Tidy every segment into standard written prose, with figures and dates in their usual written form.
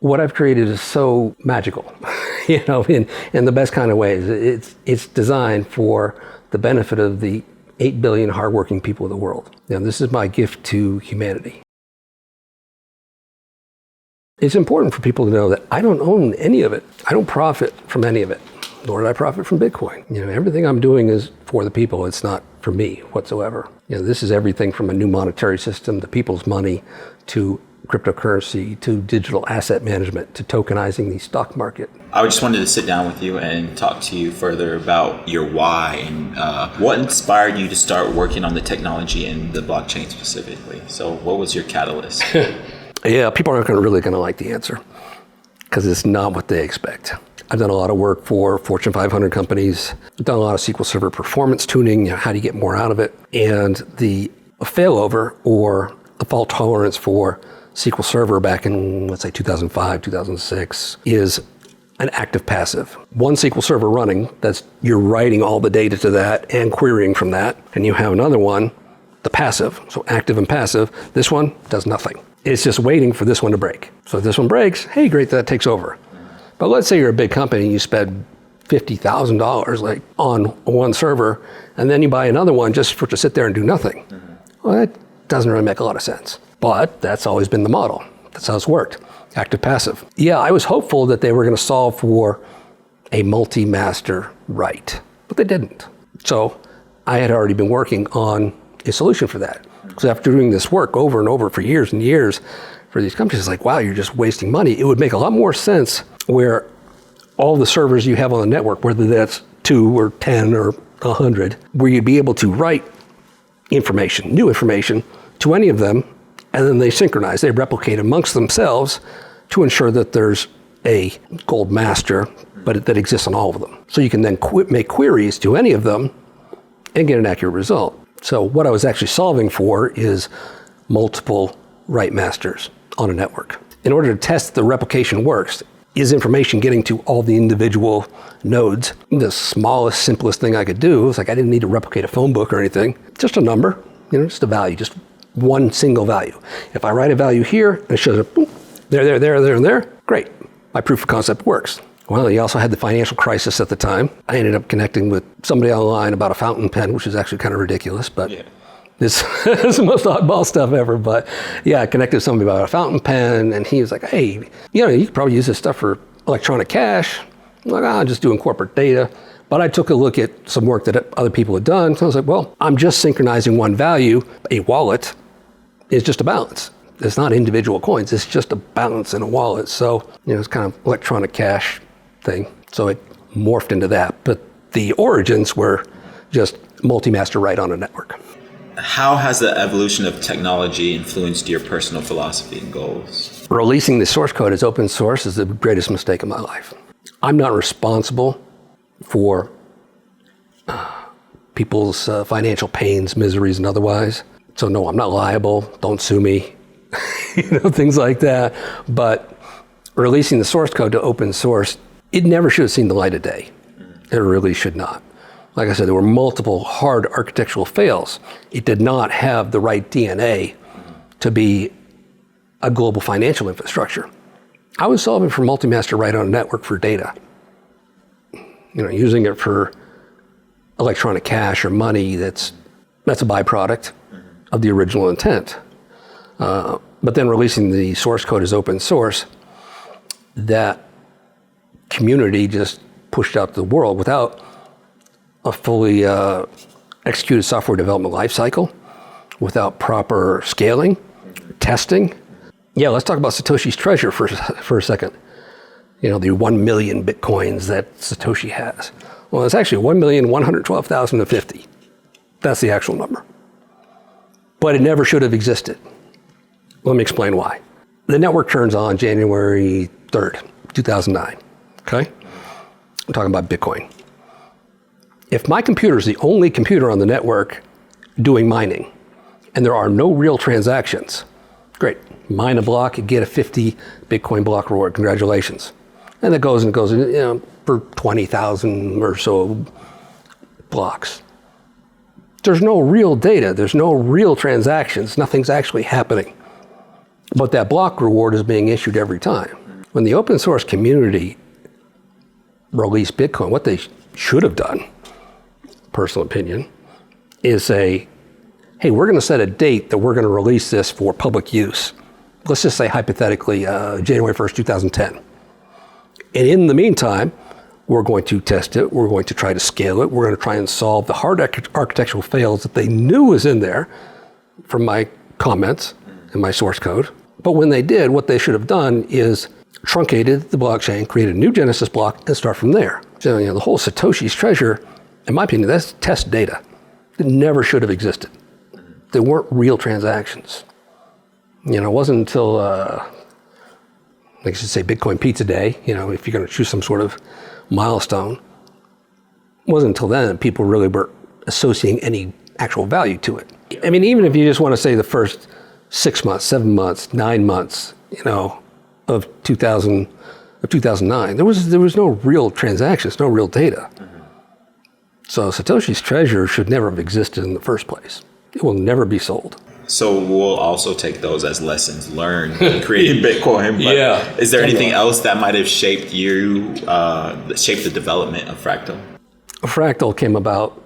what I've created is so magical, in the best kind of ways. It's designed for the benefit of the 8 billion hardworking people of the world. This is my gift to humanity. It's important for people to know that I don't own any of it. I don't profit from any of it, nor did I profit from Bitcoin. Everything I'm doing is for the people. It's not for me whatsoever. This is everything from a new monetary system to people's money to cryptocurrency to digital asset management to tokenizing the stock market. I just wanted to sit down with you and talk to you further about your why and what inspired you to start working on the technology and the blockchain specifically. So what was your catalyst? Yeah, people aren't really going to like the answer because it's not what they expect. I've done a lot of work for Fortune 500 companies. I've done a lot of SQL Server performance tuning, how do you get more out of it? And the failover or the fault tolerance for SQL Server back in, let's say, 2005, 2006, is an active passive. One SQL Server running, you're writing all the data to that and querying from that. And you have another one, the passive, so active and passive. This one does nothing. It's just waiting for this one to break. So if this one breaks, hey, great, that takes over. But let's say you're a big company and you spend $50,000 on one server, and then you buy another one just to sit there and do nothing. Well, that doesn't really make a lot of sense. But that's always been the model. That's how it's worked. Active passive. Yeah, I was hopeful that they were going to solve for a multi-master write, but they didn't. So I had already been working on a solution for that. Because after doing this work over and over for years and years for these companies, it's like, wow, you're just wasting money. It would make a lot more sense where all the servers you have on the network, whether that's 2 or 10 or 100, where you'd be able to write information, new information, to any of them, and then they synchronize, they replicate amongst themselves to ensure that there's a gold master, but that exists on all of them. So you can then make queries to any of them and get an accurate result. So what I was actually solving for is multiple write masters on a network. In order to test the replication works, is information getting to all the individual nodes? The smallest, simplest thing I could do was I didn't need to replicate a phone book or anything, just a number, just a value, just one single value. If I write a value here and it shows up, boom, there, and there, great. My proof of concept works. Well, he also had the financial crisis at the time. I ended up connecting with somebody online about a fountain pen, which is actually kind of ridiculous, but this is the most oddball stuff ever. But yeah, I connected with somebody about a fountain pen, and he was like, hey, you could probably use this stuff for electronic cash. I'm like, I'm just doing corporate data. But I took a look at some work that other people had done. So I was like, well, I'm just synchronizing one value. A wallet is just a balance. It's not individual coins. It's just a balance in a wallet. So, it's kind of electronic cash thing. So it morphed into that. But the origins were just multi-master write on a network. How has the evolution of technology influenced your personal philosophy and goals? Releasing the source code as open source is the greatest mistake of my life. I'm not responsible for people's financial pains, miseries, and otherwise. So no, I'm not liable. Don't sue me. Things like that. But releasing the source code to open source, it never should have seen the light of day. It really should not. Like I said, there were multiple hard architectural fails. It did not have the right DNA to be a global financial infrastructure. I was solving for multi-master write on a network for data. Using it for electronic cash or money, that's a byproduct of the original intent. But then releasing the source code as open source, that community just pushed out to the world without a fully executed software development lifecycle, without proper scaling, testing. Yeah, let's talk about Satoshi's treasure for a second. The 1 million Bitcoins that Satoshi has. Well, it's actually 1,112,050. That's the actual number. But it never should have existed. Let me explain why. The network turns on January 3rd, 2009. Okay? I'm talking about Bitcoin. If my computer is the only computer on the network doing mining, and there are no real transactions, great. Mine a block, get a 50 Bitcoin block reward. Congratulations. And it goes for 20,000 or so blocks. There's no real data. There's no real transactions. Nothing's actually happening. But that block reward is being issued every time. When the open source community released Bitcoin, what they should have done, personal opinion, is say, hey, we're going to set a date that we're going to release this for public use. Let's just say hypothetically January 1st, 2010. And in the meantime, we're going to test it. We're going to try to scale it. We're going to try and solve the hard architectural fails that they knew was in there from my comments and my source code. But when they did, what they should have done is truncated the blockchain, created a new Genesis block, and start from there. So, the whole Satoshi's treasure, in my opinion, that's test data. It never should have existed. They weren't real transactions. It wasn't until, like I should say, Bitcoin Pizza Day, if you're going to choose some sort of milestone, it wasn't until then that people really were associating any actual value to it. I mean, even if you just want to say the first 6 months, 7 months, 9 months, of 2009, there was no real transactions, no real data. So Satoshi's treasure should never have existed in the first place. It will never be sold. So we'll also take those as lessons learned in creating Bitcoin. But is there anything else that might have shaped you, shaped the development of Fractal? Fractal came about,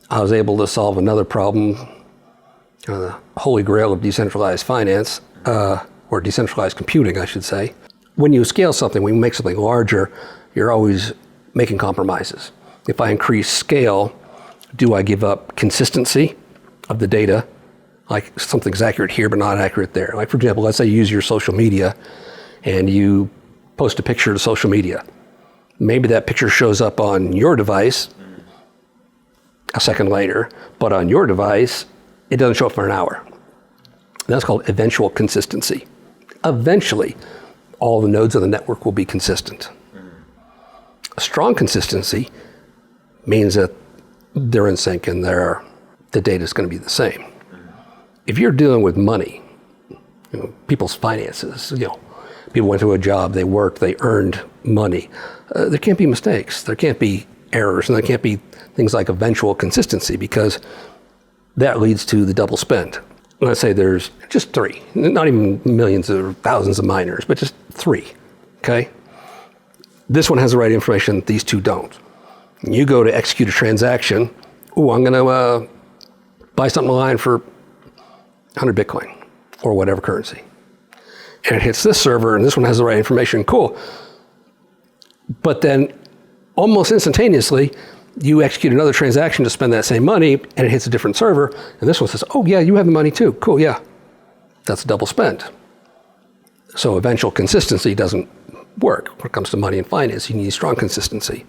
I was able to solve another problem, the holy grail of decentralized finance, or decentralized computing, I should say. When you scale something, when you make something larger, you're always making compromises. If I increase scale, do I give up consistency of the data? Like something's accurate here, but not accurate there. Like for example, let's say you use your social media and you post a picture to social media. Maybe that picture shows up on your device a second later, but on your device, it doesn't show up for an hour. That's called eventual consistency. Eventually, all the nodes of the network will be consistent. A strong consistency means that they're in sync and the data is going to be the same. If you're dealing with money, people's finances, people went to a job, they worked, they earned money. There can't be mistakes. There can't be errors, and there can't be things like eventual consistency, because that leads to the double spend. Let's say there's just 3, not even millions or thousands of miners, but just 3, okay? This one has the right information, these 2 don't. You go to execute a transaction, I'm going to buy something online for 100 Bitcoin or whatever currency. And it hits this server, and this one has the right information, cool. But then almost instantaneously, you execute another transaction to spend that same money, and it hits a different server, and this one says, oh yeah, you have the money too, cool, yeah. That's a double spend. So eventual consistency doesn't work when it comes to money and finance. You need strong consistency.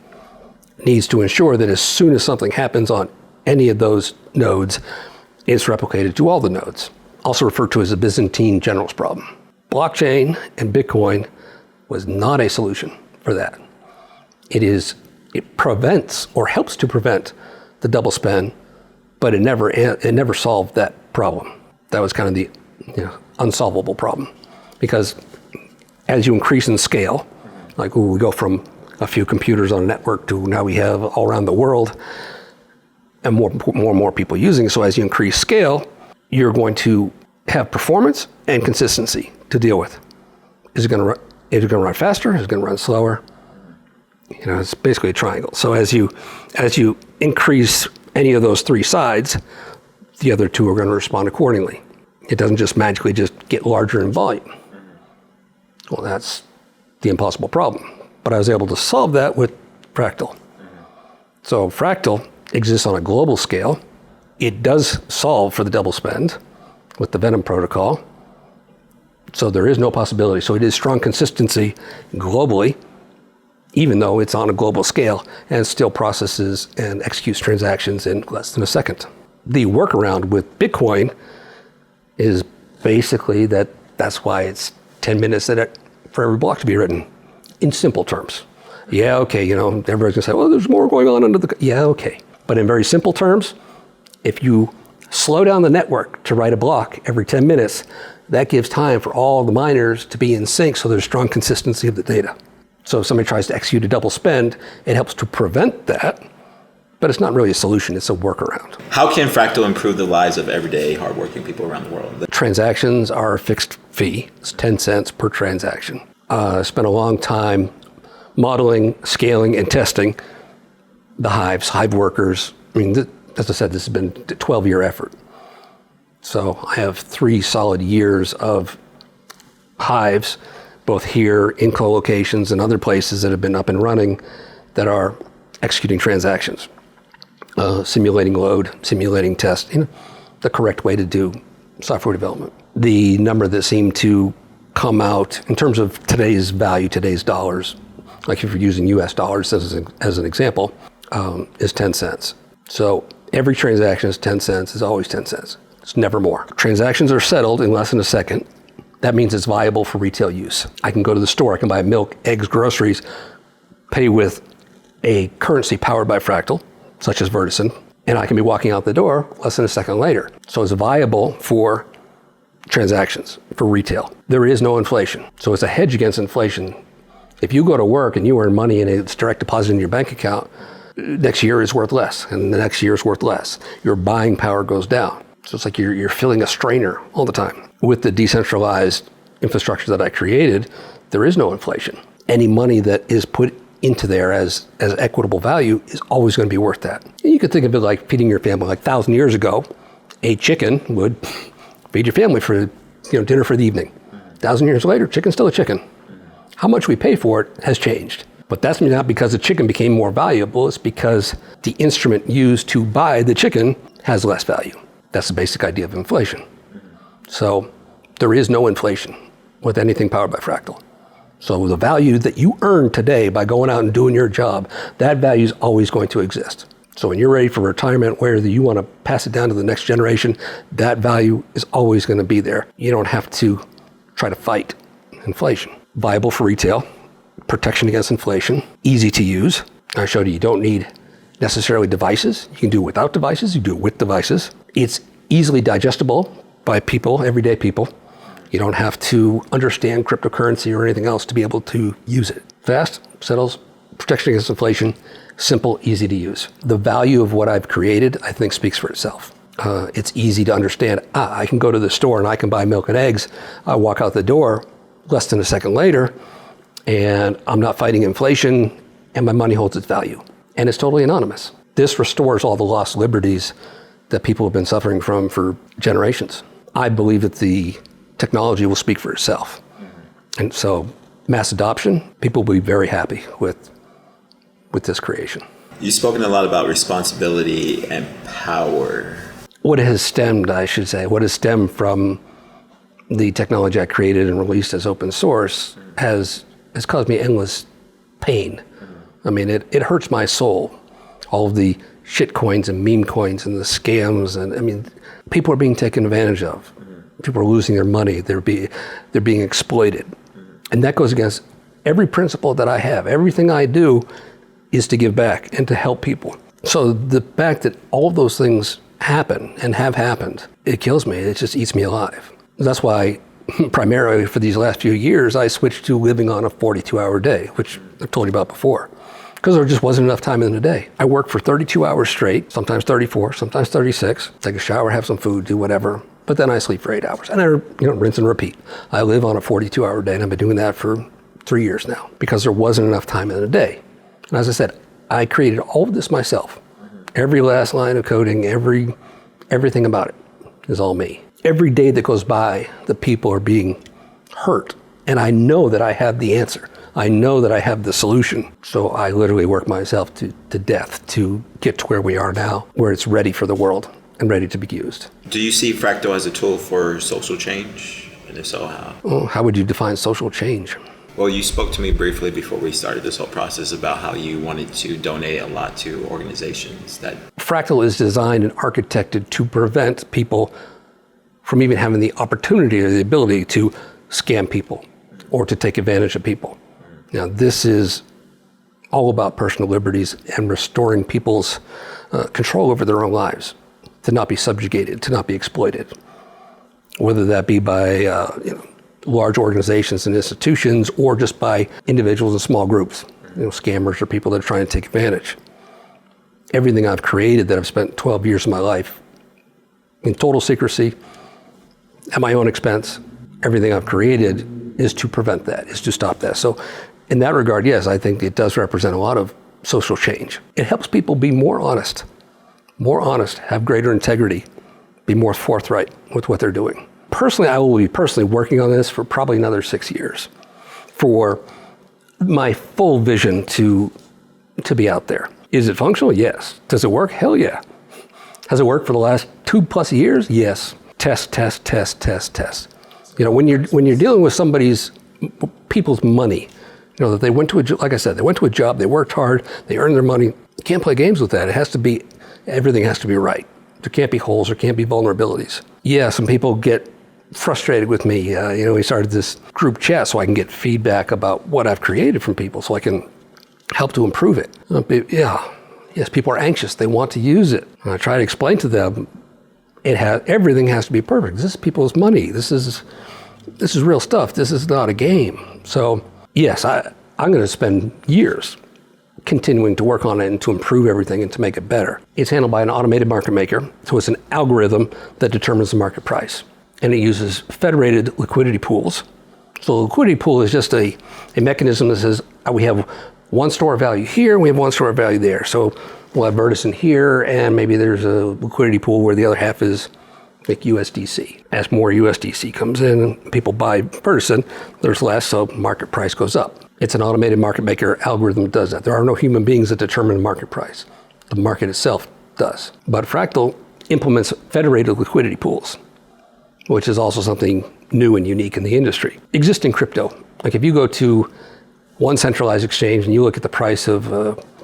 It needs to ensure that as soon as something happens on any of those nodes, it's replicated to all the nodes, also referred to as the Byzantine generals problem. Blockchain and Bitcoin was not a solution for that. It prevents or helps to prevent the double spend, but it never solved that problem. That was kind of the unsolvable problem, because as you increase in scale, like we go from a few computers on a network to now we have all around the world, and more and more people using it. So as you increase scale, you're going to have performance and consistency to deal with. Is it going to run faster? Is it going to run slower? It's basically a triangle. So as you increase any of those 3 sides, the other 2 are going to respond accordingly. It doesn't just magically just get larger in volume. Well, that's the impossible problem. But I was able to solve that with Fractal. So Fractal exists on a global scale. It does solve for the double spend with the Venom protocol. So there is no possibility. So it is strong consistency globally, even though it's on a global scale, and still processes and executes transactions in less than a second. The workaround with Bitcoin is basically that's why it's 10 minutes for every block to be written, in simple terms. Yeah, okay, everybody's going to say, well, there's more going on under the... Yeah, okay. But in very simple terms, if you slow down the network to write a block every 10 minutes, that gives time for all the miners to be in sync, so there's strong consistency of the data. So if somebody tries to execute a double spend, it helps to prevent that, but it's not really a solution, it's a workaround. How can Fractal improve the lives of everyday hardworking people around the world? Transactions are a fixed fee. It's 10 cents per transaction. Spent a long time modeling, scaling, and testing the hives, hive workers. I mean, as I said, this has been a 12-year effort. So I have 3 solid years of hives, both here in co-locations and other places that have been up and running that are executing transactions, simulating load, simulating test, the correct way to do software development. The number that seemed to come out in terms of today's value, today's dollars, like if you're using US dollars as an example, is 10 cents. So every transaction is 10 cents, is always 10 cents. It's never more. Transactions are settled in less than a second. That means it's viable for retail use. I can go to the store, I can buy milk, eggs, groceries, pay with a currency powered by Fractal, such as vertisan, and I can be walking out the door less than a second later. So it's viable for transactions, for retail. There is no inflation. So it's a hedge against inflation. If you go to work and you earn money and it's direct deposited in your bank account, next year is worth less, and the next year is worth less. Your buying power goes down. So it's like you're filling a strainer all the time. With the decentralized infrastructure that I created, there is no inflation. Any money that is put into there as equitable value is always going to be worth that. And you could think of it like feeding your family. Like 1,000 years ago, a chicken would feed your family for dinner for the evening. 1,000 years later, chicken's still a chicken. How much we pay for it has changed. But that's not because the chicken became more valuable. It's because the instrument used to buy the chicken has less value. That's the basic idea of inflation. So there is no inflation with anything powered by Fractal. So the value that you earn today by going out and doing your job, that value is always going to exist. So when you're ready for retirement, whether you want to pass it down to the next generation, that value is always going to be there. You don't have to try to fight inflation. Viable for retail, protection against inflation, easy to use. I showed you don't need necessarily devices. You can do it without devices, you do it with devices. It's easily digestible by people, everyday people. You don't have to understand cryptocurrency or anything else to be able to use it. Fast, settles, protection against inflation, simple, easy to use. The value of what I've created, I think, speaks for itself. It's easy to understand. I can go to the store and I can buy milk and eggs. I walk out the door less than a second later, and I'm not fighting inflation, and my money holds its value. And it's totally anonymous. This restores all the lost liberties that people have been suffering from for generations. I believe that the technology will speak for itself. And so mass adoption, people will be very happy with this creation. You've spoken a lot about responsibility and power. What has stemmed, I should say, what has stemmed from the technology I created and released as open source has caused me endless pain. I mean, it hurts my soul. All of the shit coins and meme coins and the scams, and I mean, people are being taken advantage of. People are losing their money. They're being exploited. And that goes against every principle that I have. Everything I do is to give back and to help people. So the fact that all of those things happen and have happened, it kills me. It just eats me alive. That's why primarily for these last few years, I switched to living on a 42-hour day, which I've told you about before, because there just wasn't enough time in the day. I work for 32 hours straight, sometimes 34, sometimes 36, take a shower, have some food, do whatever, but then I sleep for 8 hours, and I rinse and repeat. I live on a 42-hour day, and I've been doing that for 3 years now, because there wasn't enough time in the day. And as I said, I created all of this myself. Every last line of coding, everything about it is all me. Every day that goes by, the people are being hurt. And I know that I have the answer. I know that I have the solution. So I literally work myself to death to get to where we are now, where it's ready for the world and ready to be used. Do you see Fractal as a tool for social change? And if so, how? Well, how would you define social change? Well, you spoke to me briefly before we started this whole process about how you wanted to donate a lot to organizations that... Fractal is designed and architected to prevent people from even having the opportunity or the ability to scam people or to take advantage of people. Now, this is all about personal liberties and restoring people's control over their own lives, to not be subjugated, to not be exploited, whether that be by large organizations and institutions or just by individuals and small groups, scammers or people that are trying to take advantage. Everything I've created that I've spent 12 years of my life in total secrecy, at my own expense, everything I've created is to prevent that, is to stop that. So in that regard, yes, I think it does represent a lot of social change. It helps people be more honest, have greater integrity, be more forthright with what they're doing. Personally, I will be personally working on this for probably another 6 years for my full vision to be out there. Is it functional? Yes. Does it work? Hell yeah. Has it worked for the last 2+ years? Yes. Test. You know, when you're dealing with people's money, you know, that they went to like I said, they went to a job, they worked hard, they earned their money. You can't play games with that. Everything has to be right. There can't be holes, there can't be vulnerabilities. Yeah, some people get frustrated with me. You know, we started this group chat so I can get feedback about what I've created from people so I can help to improve it. Yes, people are anxious. They want to use it. And I try to explain to them, everything has to be perfect. This is people's money. This is real stuff. This is not a game. So yes, I'm going to spend years continuing to work on it and to improve everything and to make it better. It's handled by an automated market maker. So it's an algorithm that determines the market price. And it uses federated liquidity pools. So the liquidity pool is just a mechanism that says we have one store of value here, we have one store of value there. So we'll have vertisan here, and maybe there's a liquidity pool where the other half is like USDC. As more USDC comes in, people buy vertisan, there's less, so market price goes up. It's an automated market maker algorithm that does that. There are no human beings that determine the market price. The market itself does. But Fractal implements federated liquidity pools, which is also something new and unique in the industry. Existing crypto, like if you go to one centralized exchange and you look at the price of,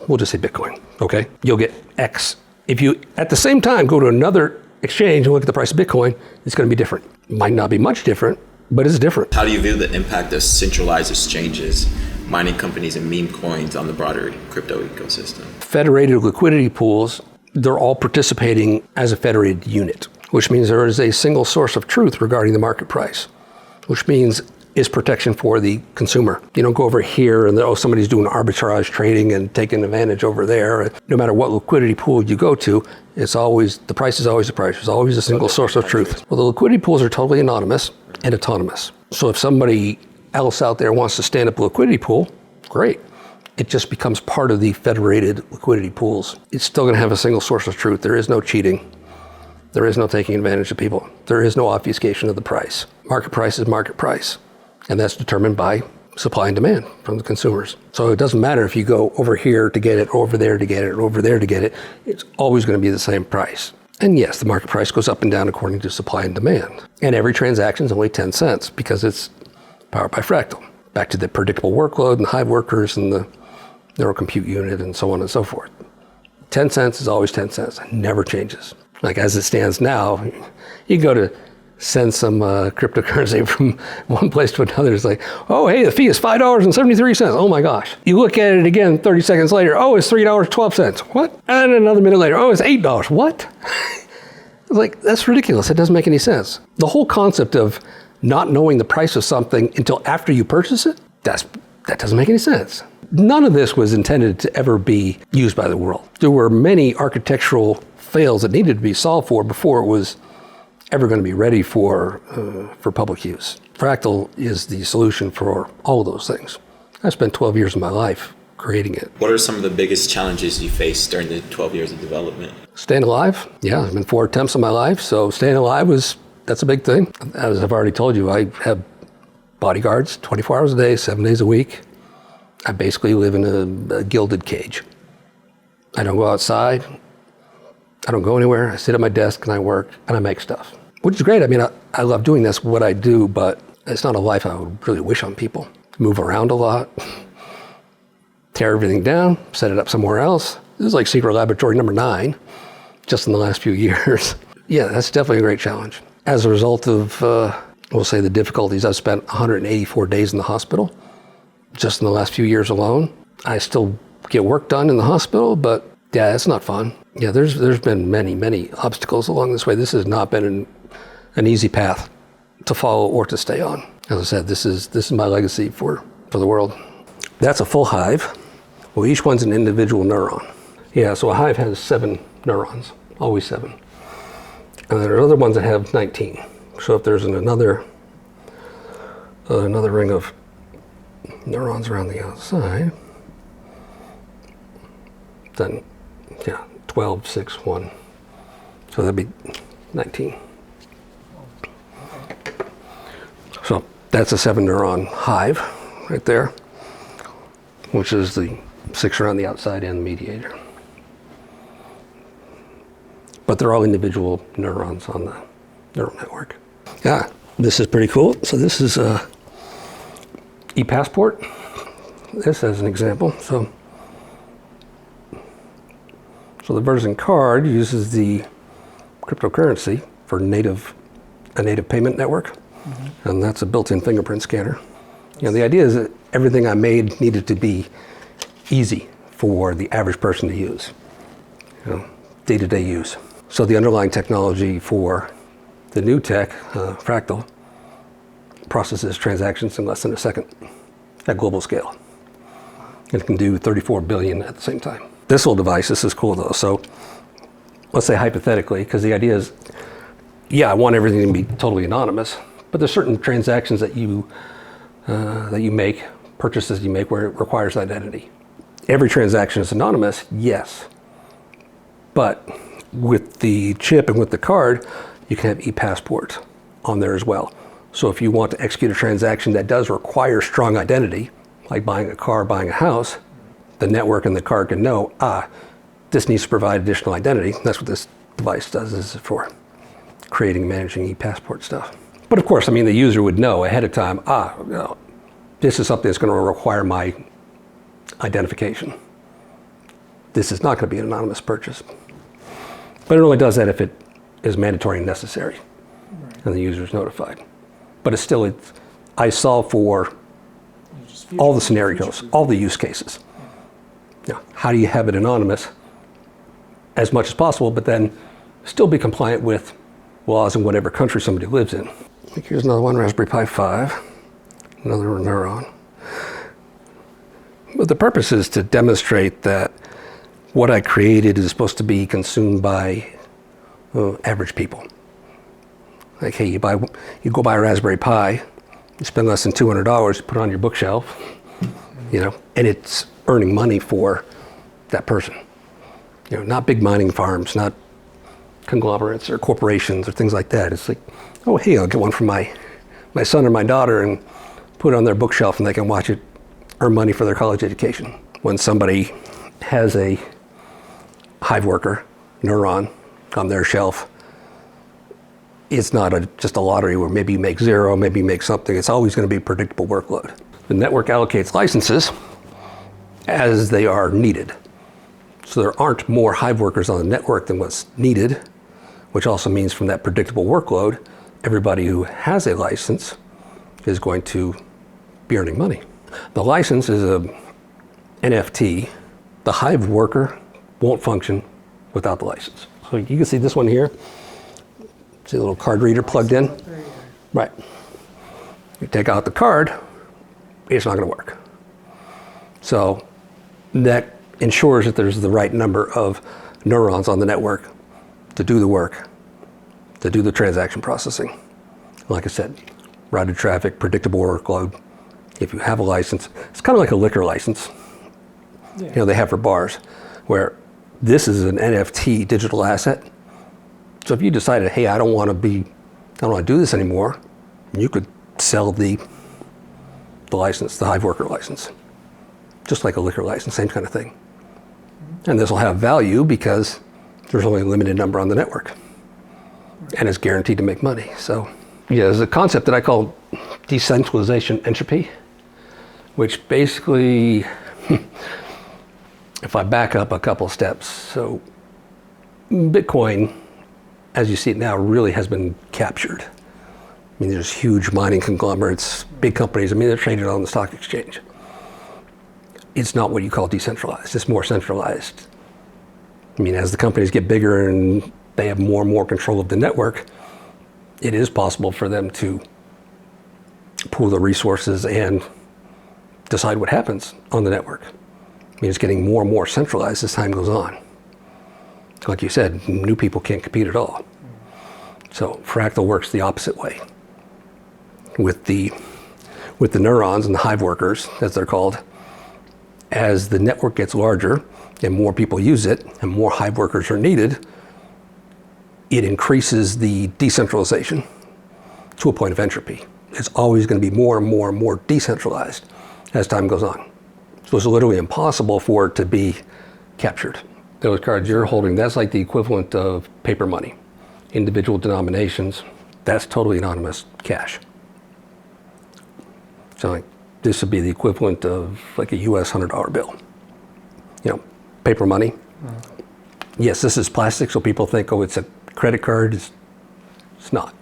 we'll just say Bitcoin, okay? You'll get X. If you, at the same time, go to another exchange and look at the price of Bitcoin, it's gonna be different. Might not be much different, but it's different. How do you view the impact of centralized exchanges, mining companies, and meme coins on the broader crypto ecosystem? Federated liquidity pools, they're all participating as a federated unit, which means there is a single source of truth regarding the market price, which means is protection for the consumer. You don't go over here and somebody's doing arbitrage trading and taking advantage over there. No matter what liquidity pool you go to, the price is always the price. There's always a single source of truth. Well, the liquidity pools are totally anonymous and autonomous. So if somebody else out there wants to stand up a liquidity pool, great. It just becomes part of the federated liquidity pools. It's still gonna have a single source of truth. There is no cheating. There is no taking advantage of people. There is no obfuscation of the price. Market price is market price. And that's determined by supply and demand from the consumers. So it doesn't matter if you go over here to get it, over there to get it, or over there to get it. It's always going to be the same price. And yes, the market price goes up and down according to supply and demand. And every transaction is only 10 cents because it's powered by Fractal. Back to the predictable workload and Hive workers and the neural compute unit and so on and so forth. 10 cents is always 10 cents. It never changes. Like as it stands now, you go to send some cryptocurrency from one place to another. It's like, oh, hey, the fee is $5.73. Oh my gosh. You look at it again 30 seconds later. Oh, it's $3.12. What? And then another minute later, oh, it's $8. What? It's like, that's ridiculous. It doesn't make any sense. The whole concept of not knowing the price of something until after you purchase it, that doesn't make any sense. None of this was intended to ever be used by the world. There were many architectural fails that needed to be solved for before it was ever going to be ready for public use. Fractal is the solution for all of those things. I spent 12 years of my life creating it. What are some of the biggest challenges you faced during the 12 years of development? Staying alive. Yeah, there's been 4 attempts in my life, so staying alive that's a big thing. As I've already told you, I have bodyguards 24 hours a day, 7 days a week. I basically live in a gilded cage. I don't go outside. I don't go anywhere. I sit at my desk and I work and I make stuff, which is great. I mean, I love doing this, what I do, but it's not a life I would really wish on people. Move around a lot, tear everything down, set it up somewhere else. This is like secret laboratory number 9, just in the last few years. Yeah, that's definitely a great challenge. As a result of, we'll say the difficulties, I've spent 184 days in the hospital, just in the last few years alone. I still get work done in the hospital, but yeah, it's not fun. Yeah, there's been many obstacles along this way. This has not been an easy path to follow or to stay on. As I said, this is my legacy for the world. That's a full hive. Well, each one's an individual neuron. Yeah, so a hive has 7 neurons, always 7. And there are other ones that have 19. So if there's another another ring of neurons around the outside. Then, yeah, 12, 6, 1. So that'd be 19. So that's a 7 neuron hive right there, which is the 6 around the outside and the mediator. But they're all individual neurons on the neural network. Yeah, this is pretty cool. So this is a ePassport. This as an example. So the vertisan card uses the cryptocurrency for a native payment network. Mm-hmm. And that's a built-in fingerprint scanner. You know, the idea is that everything I made needed to be easy for the average person to use, you know, day-to-day use. So the underlying technology for the new tech, Fractal, processes transactions in less than a second at global scale. It can do 34 billion at the same time. This little device, this is cool though. So let's say hypothetically, because the idea is, yeah, I want everything to be totally anonymous, but there's certain transactions that you make, purchases you make, where it requires identity. Every transaction is anonymous, yes. But with the chip and with the card, you can have ePassport on there as well. So if you want to execute a transaction that does require strong identity, like buying a car, buying a house, the network and the card can know, this needs to provide additional identity. That's what this device does, is for creating and managing ePassport stuff. But of course, I mean, the user would know ahead of time, this is something that's going to require my identification. This is not going to be an anonymous purchase. But it only does that if it is mandatory and necessary, and the user is notified. But it's still, I solve for all the scenarios, all the use cases. Now, how do you have it anonymous as much as possible, but then still be compliant with laws in whatever country somebody lives in? Here's another one, Raspberry Pi 5, another neuron. But the purpose is to demonstrate that what I created is supposed to be consumed by average people. Like, hey, you go buy a Raspberry Pi, you spend less than $200, you put it on your bookshelf, you know, and it's earning money for that person. You know, not big mining farms, not conglomerates or corporations or things like that. It's like, oh, hey, I'll get one for my son or my daughter and put it on their bookshelf and they can watch it, earn money for their college education. When somebody has a hive worker neuron on their shelf, it's not just a lottery where maybe you make zero, maybe you make something. It's always going to be a predictable workload. The network allocates licenses as they are needed. So there aren't more hive workers on the network than what's needed, which also means from that predictable workload, everybody who has a license is going to be earning money. The license is a NFT. The hive worker won't function without the license. So you can see this one here. See a little card reader plugged in? Right. You take out the card, it's not going to work. So that ensures that there's the right number of neurons on the network to do the work, to do the transaction processing. Like I said, routed traffic, predictable workload. If you have a license, it's kind of like a liquor license. Yeah. You know, they have for bars, where this is an NFT digital asset. So if you decided, hey, I don't want to do this anymore, you could sell the license, the hive worker license. Just like a liquor license, same kind of thing. And this will have value because there's only a limited number on the network. And it's guaranteed to make money. So yeah, there's a concept that I call decentralization entropy, which basically, if I back up a couple steps, so Bitcoin, as you see it now, really has been captured. I mean, there's huge mining conglomerates, big companies. I mean, they're traded on the stock exchange. It's not what you call decentralized. It's more centralized. I mean, as the companies get bigger and they have more and more control of the network, it is possible for them to pool the resources and decide what happens on the network. I mean, it's getting more and more centralized as time goes on. Like you said, new people can't compete at all. So Fractal works the opposite way. With the with the neurons and the hive workers, as they're called, as the network gets larger and more people use it and more hive workers are needed, it increases the decentralization to a point of entropy. It's always going to be more and more and more decentralized as time goes on. So it's literally impossible for it to be captured. Those cards you're holding, that's like the equivalent of paper money. Individual denominations, that's totally anonymous cash. So like, this would be the equivalent of like a US $100 bill. You know, paper money. Yes, this is plastic, so people think, oh, it's a credit card. It's not.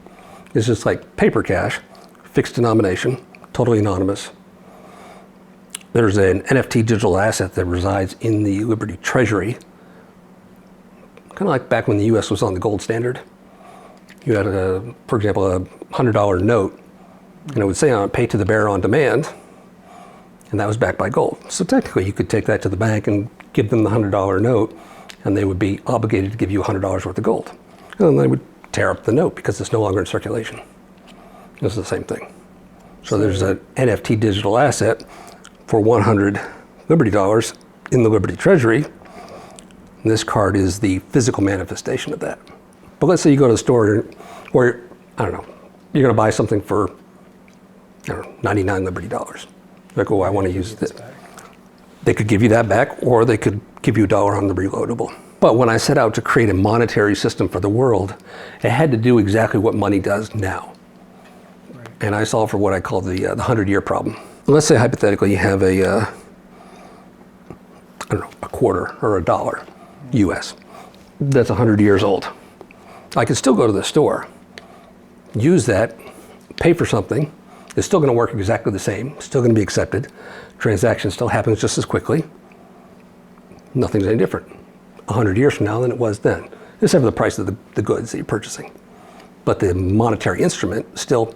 It's just like paper cash, fixed denomination, totally anonymous. There's an NFT digital asset that resides in the Liberty Treasury. Kind of like back when the US was on the gold standard. You had, for example, a $100 note, and it would say on it, pay to the bearer on demand, and that was backed by gold. So technically you could take that to the bank and give them the $100 note, and they would be obligated to give you $100 worth of gold. And then they would tear up the note because it's no longer in circulation. This is the same thing. So there's an NFT digital asset for 100 Liberty dollars in the Liberty Treasury. And this card is the physical manifestation of that. But let's say you go to the store where, I don't know, you're going to buy something for, I don't know, 99 Liberty dollars. Like, oh, I want to use it. They could give you that back, or they could give you $1 on the reloadable. But when I set out to create a monetary system for the world, it had to do exactly what money does now. Right. And I solved for what I call the 100-year problem. Let's say hypothetically you have a, I don't know, a quarter or $1 US. That's 100 years old. I could still go to the store, use that, pay for something. It's still going to work exactly the same, still going to be accepted. Transaction still happens just as quickly. Nothing's any different 100 years from now than it was then, except for the price of the goods that you're purchasing. But the monetary instrument is still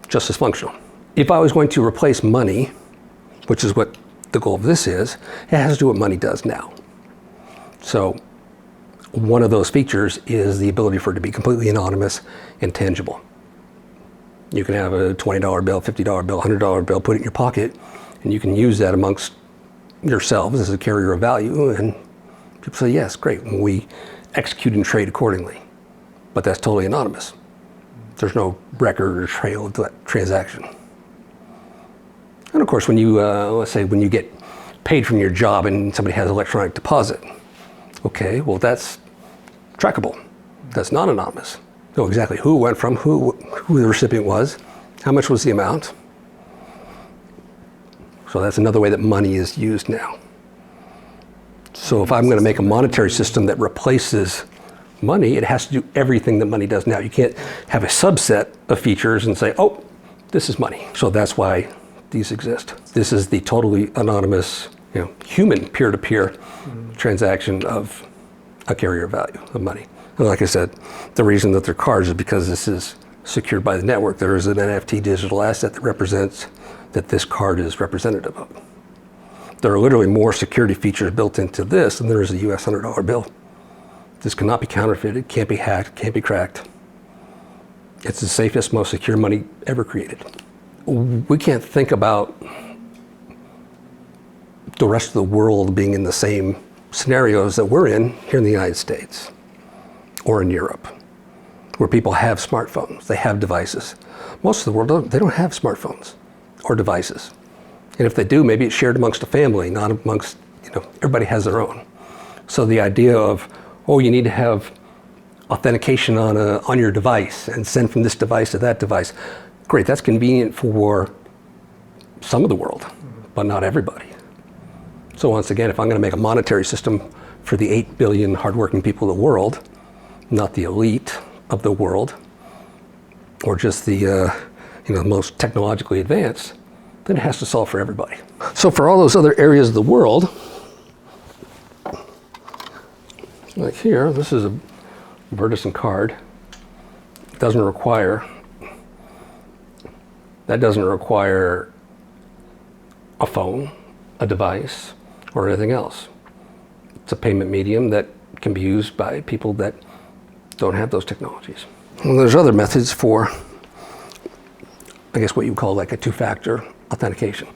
just as functional. If I was going to replace money, which is what the goal of this is, it has to do what money does now. So one of those features is the ability for it to be completely anonymous and tangible. You can have a $20 bill, $50 bill, $100 bill, put it in your pocket, and you can use that amongst yourselves as a carrier of value. And people say, yes, great, when we execute and trade accordingly. But that's totally anonymous. There's no record or trail of that transaction. And of course, when you, let's say when you get paid from your job and somebody has electronic deposit, okay, well that's trackable. That's not anonymous. Know exactly who it went from, who the recipient was, how much was the amount. So that's another way that money is used now. So if I'm going to make a monetary system that replaces money, it has to do everything that money does now. You can't have a subset of features and say, oh, this is money. So that's why these exist. This is the totally anonymous, human peer-to-peer transaction of a carrier value of money. And like I said, the reason that they're cards is because this is secured by the network. There is an NFT digital asset that represents that this card is representative of. There are literally more security features built into this than there is a US $100 bill. This cannot be counterfeited, can't be hacked, can't be cracked. It's the safest, most secure money ever created. We can't think about the rest of the world being in the same scenarios that we're in here in the United States or in Europe, where people have smartphones, they have devices. Most of the world, they don't have smartphones or devices. And if they do, maybe it's shared amongst a family, not amongst, everybody has their own. So the idea of, oh, you need to have authentication on your device and send from this device to that device. Great, that's convenient for some of the world, but not everybody. So once again, if I'm going to make a monetary system for the 8 billion hardworking people of the world, not the elite of the world, or just the most technologically advanced, then it has to solve for everybody. So for all those other areas of the world, like here, this is a vertisan card. It doesn't require a phone, a device, or anything else. It's a payment medium that can be used by people that don't have those technologies. Well, there's other methods for I guess what you call like a two-factor authentication.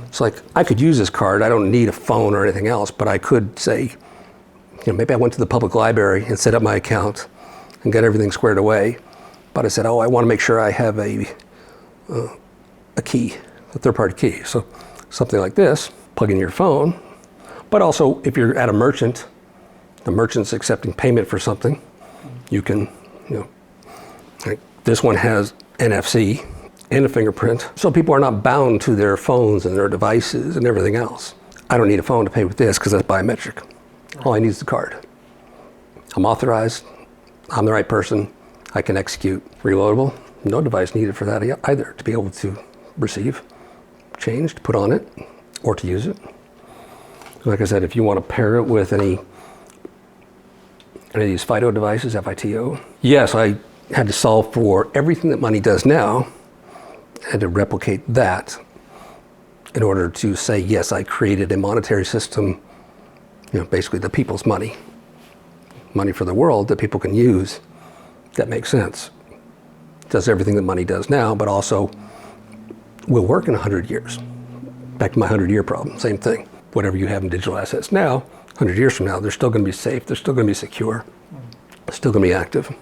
It's like, I could use this card, I don't need a phone or anything else, but I could say, maybe I went to the public library and set up my account and got everything squared away, but I said, oh, I want to make sure I have a key, a third-party key. So something like this, plug in your phone, but also if you're at a merchant, the merchant's accepting payment for something, you can, like this one has NFC and a fingerprint, so people are not bound to their phones and their devices and everything else. I don't need a phone to pay with this because that's biometric. All I need is the card. I'm authorized, I'm the right person, I can execute. Reloadable, no device needed for that either, to be able to receive, change, to put on it, or to use it. Like I said, if you want to pair it with any of these FIDO devices, FITO, yes, I had to solve for everything that money does now, and to replicate that in order to say, yes, I created a monetary system, basically the people's money for the world that people can use, that makes sense. Does everything that money does now, but also will work in 100 years. Back to my 100-year problem, same thing. Whatever you have in digital assets now, 100 years from now, they're still going to be safe, they're still going to be secure, they're still going to be active.